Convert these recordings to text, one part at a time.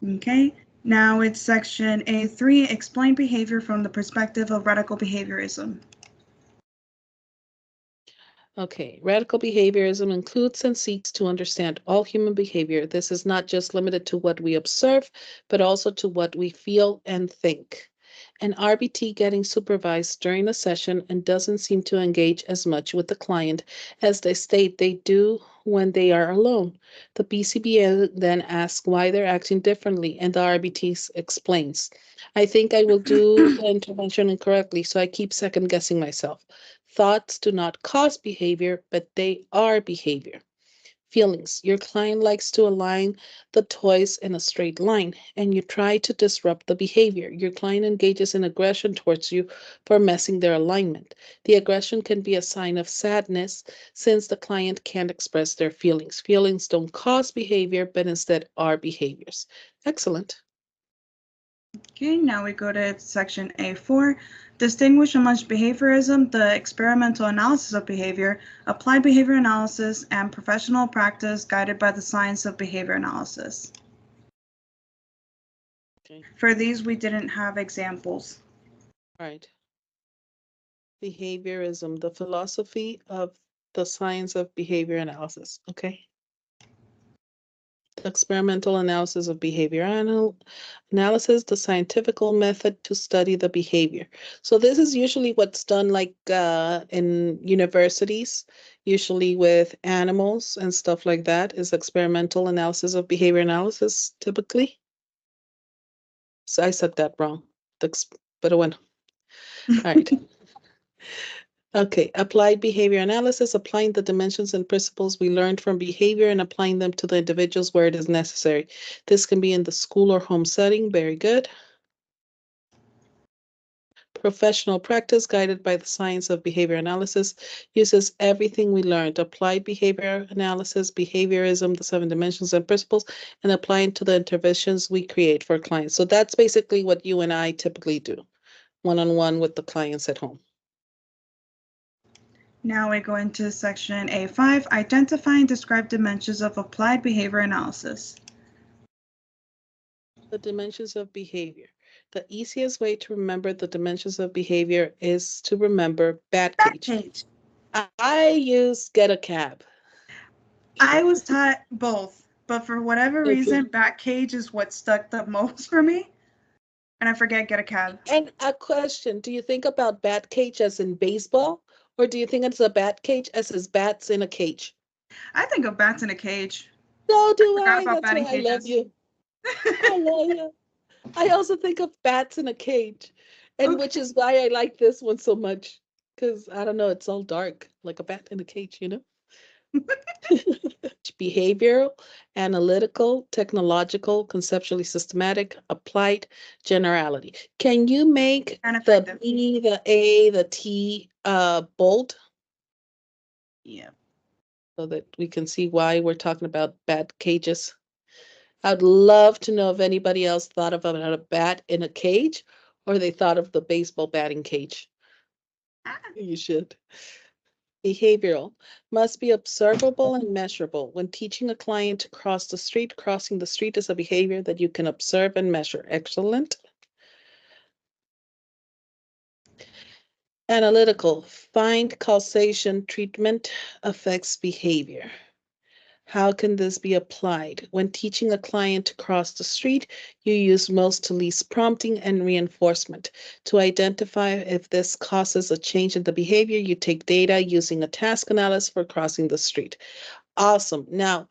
Okay, now it's section A3, explain behavior from the perspective of radical behaviorism. Okay, radical behaviorism includes and seeks to understand all human behavior. This is not just limited to what we observe, but also to what we feel and think. An RBT getting supervised during a session and doesn't seem to engage as much with the client as they state they do when they are alone. The BCB then asks why they're acting differently, and the RBT explains. I think I will do the intervention incorrectly, so I keep second guessing myself. Thoughts do not cause behavior, but they are behavior. Feelings. Your client likes to align the toys in a straight line, and you try to disrupt the behavior. Your client engages in aggression towards you for messing their alignment. The aggression can be a sign of sadness since the client can't express their feelings. Feelings don't cause behavior, but instead are behaviors. Excellent. Okay, now we go to section A4, distinguish amongst behaviorism, the experimental analysis of behavior, applied behavior analysis, and professional practice guided by the science of behavior analysis. Okay. For these, we didn't have examples. Right. Behaviorism, the philosophy of the science of behavior analysis. Okay. Experimental analysis of behavior analysis, the scientific method to study the behavior. So this is usually what's done like in universities, usually with animals and stuff like that, is experimental analysis of behavior analysis typically. So I said that wrong. But bueno. All right. Okay, applied behavior analysis, applying the dimensions and principles we learned from behavior and applying them to the individuals where it is necessary. This can be in the school or home setting. Very good. Professional practice guided by the science of behavior analysis uses everything we learned. Applied behavior analysis, behaviorism, the 7 dimensions and principles, and applying to the interventions we create for clients. So that's basically what you and I typically do, one-on-one with the clients at home. Now we go into section A5, identify and describe dimensions of applied behavior analysis. The dimensions of behavior. The easiest way to remember the dimensions of behavior is to remember bat cage. I use get a cab. I was taught both, but for whatever reason, bat cage is what stuck the most for me. And I forget get a cab. And a question, do you think about bat cage as in baseball? Or do you think it's a bat cage as is bats in a cage? I think of bats in a cage. So do I. About That's why I love you. I love you. I also think of bats in a cage. And which is why I like this one so much. Because I don't know, it's all dark, like a bat in a cage, you know? Behavioral, analytical, technological, conceptually systematic, applied, generality. Can you make the B, the A, the T bold? Yeah. So that we can see why we're talking about bat cages. I'd love to know if anybody else thought about a bat in a cage or they thought of the baseball batting cage. You should. Behavioral must be observable and measurable. When teaching a client to cross the street, crossing the street is a behavior that you can observe and measure. Excellent. Analytical, find causation, treatment affects behavior. How can this be applied? When teaching a client to cross the street, you use most to least prompting and reinforcement. To identify if this causes a change in the behavior, you take data using a task analysis for crossing the street. Awesome. Now,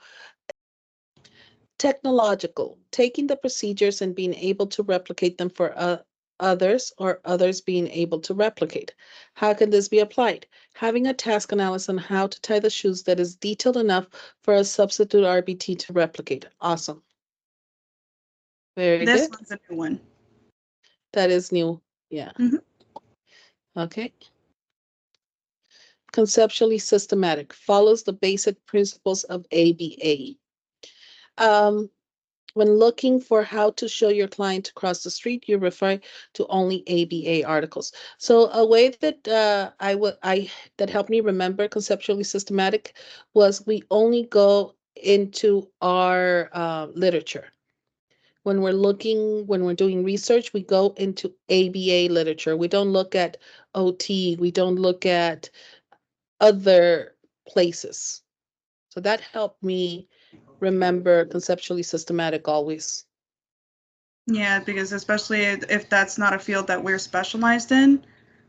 technological, taking the procedures and being able to replicate them for others or others being able to replicate. How can this be applied? Having a task analysis on how to tie the shoes that is detailed enough for a substitute RBT to replicate. Awesome. Very This good. one's a new one. That is new. Yeah. Okay. Conceptually systematic, follows the basic principles of ABA. When looking for how to show your client to cross the street, you refer to only ABA articles. So a way that that helped me remember conceptually systematic was we only go into our literature. When we're doing research, we go into ABA literature. We don't look at OT. We don't look at other places. So that helped me remember conceptually systematic always. Yeah, because especially if that's not a field that we're specialized in,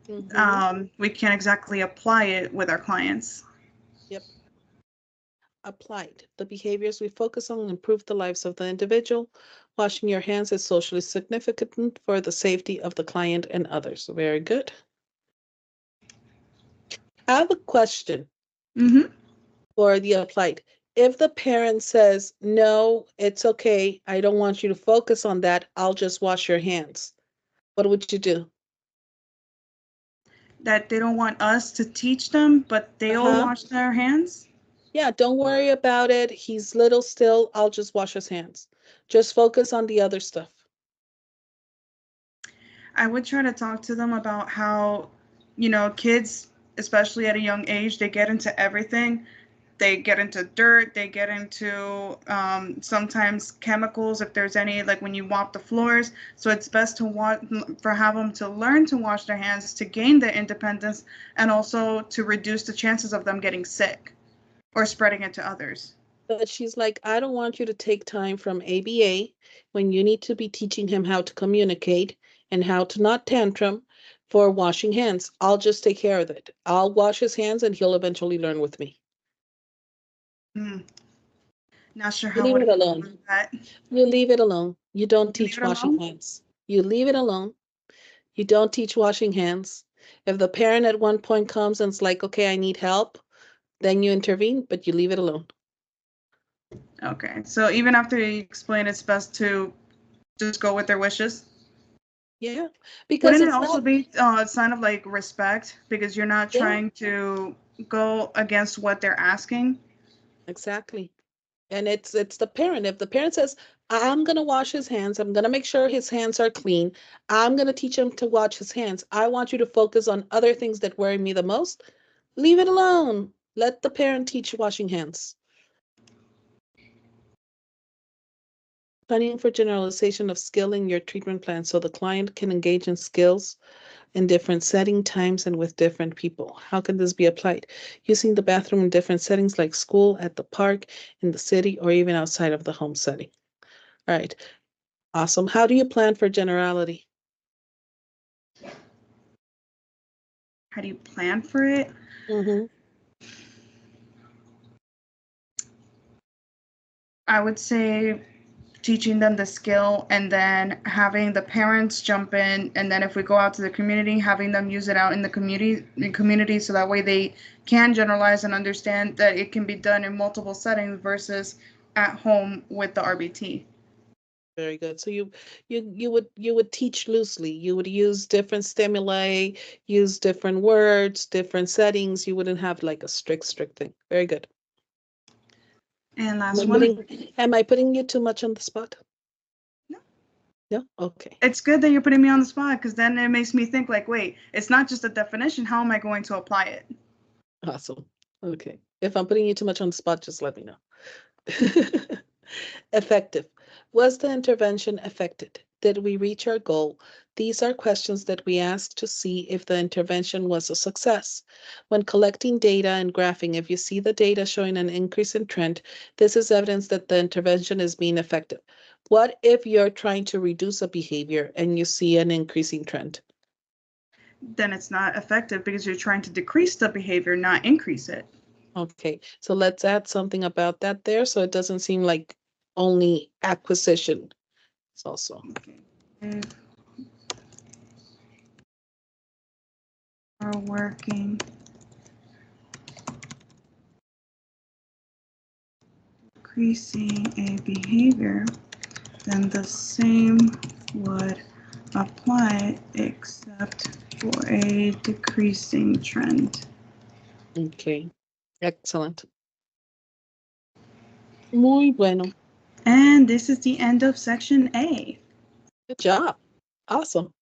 we can't exactly apply it with our clients. Yep. Applied. The behaviors we focus on improve the lives of the individual. Washing your hands is socially significant for the safety of the client and others. Very good. I have a question for the applied. If the parent says, no, it's okay, I don't want you to focus on that, I'll just wash your hands, what would you do? That they don't want us to teach them, but they'll wash their hands? Yeah, don't worry about it. He's little still. I'll just wash his hands. Just focus on the other stuff. I would try to talk to them about how, kids, especially at a young age, they get into everything. They get into dirt, they get into sometimes chemicals if there's any, like when you mop the floors. So it's best to have them to learn to wash their hands to gain their independence and also to reduce the chances of them getting sick or spreading it to others. But she's like, I don't want you to take time from ABA when you need to be teaching him how to communicate and how to not tantrum for washing hands. I'll just take care of it. I'll wash his hands and he'll eventually learn with me. Not sure You how leave would it alone. that. You leave it alone. You don't teach washing hands. You leave it alone. You don't teach washing hands. If the parent at one point comes and it's like, okay, I need help, then you intervene, but you leave it alone. Okay, so even after you explain, it's best to just go with their wishes? Yeah, because Wouldn't it it's also not be a sign of like respect because you're not yeah, trying to go against what they're asking? exactly. And it's the parent. If the parent says, I'm gonna wash his hands, I'm gonna make sure his hands are clean, I'm gonna teach him to wash his hands. I want you to focus on other things that worry me the most. Leave it alone. Let the parent teach washing hands. Planning for generalization of skill in your treatment plan so the client can engage in skills in different setting times and with different people. How can this be applied? Using the bathroom in different settings like school, at the park, in the city, or even outside of the home setting. All right, awesome. How do you plan for generality? How do you plan for it? I would say teaching them the skill and then having the parents jump in, and then if we go out to the community, having them use it out in the community so that way they can generalize and understand that it can be done in multiple settings versus at home with the RBT. Very good. So you would teach loosely. You would use different stimuli, use different words, different settings. You wouldn't have like a strict thing. Very good. And last one. Am I putting you too much on the spot? No. No? Okay. It's good that you're putting me on the spot because then it makes me think like, wait, it's not just a definition. How am I going to apply it? Awesome. Okay. If I'm putting you too much on the spot, just let me know. Effective. Was the intervention effective? Did we reach our goal? These are questions that we ask to see if the intervention was a success. When collecting data and graphing, if you see the data showing an increase in trend, this is evidence that the intervention is being effective. What if you're trying to reduce a behavior and you see an increasing trend? Then it's not effective because you're trying to decrease the behavior, not increase it. Okay, so let's add something about that there so it doesn't seem like only acquisition. It's also. Okay. Are working decreasing a behavior, then the same would apply except for a decreasing trend. Okay, excellent. Muy bueno. And this is the end of section A. Good job. Awesome.